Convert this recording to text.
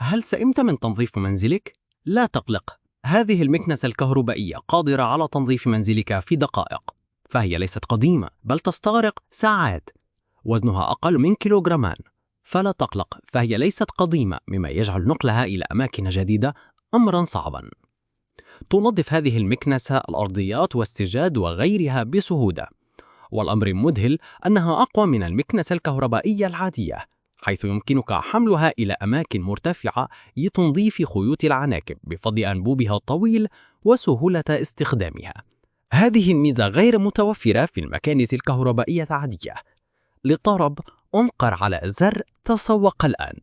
هل سئمت من تنظيف منزلك؟ لا تقلق، هذه المكنسة الكهربائية قادرة على تنظيف منزلك في دقائق، فهي ليست قديمة بل تستغرق ساعات. وزنها أقل من كيلوغرامان، فلا تقلق، فهي ليست قديمة مما يجعل نقلها إلى أماكن جديدة أمرا صعبا. تنظف هذه المكنسة الأرضيات والسجاد وغيرها بسهولة، والأمر المذهل أنها أقوى من المكنسة الكهربائية العادية، حيث يمكنك حملها إلى أماكن مرتفعة لتنظيف خيوط العناكب بفضل أنبوبها الطويل وسهولة استخدامها. هذه الميزة غير متوفرة في المكانس الكهربائية العادية. للطرب انقر على زر تسوق الآن.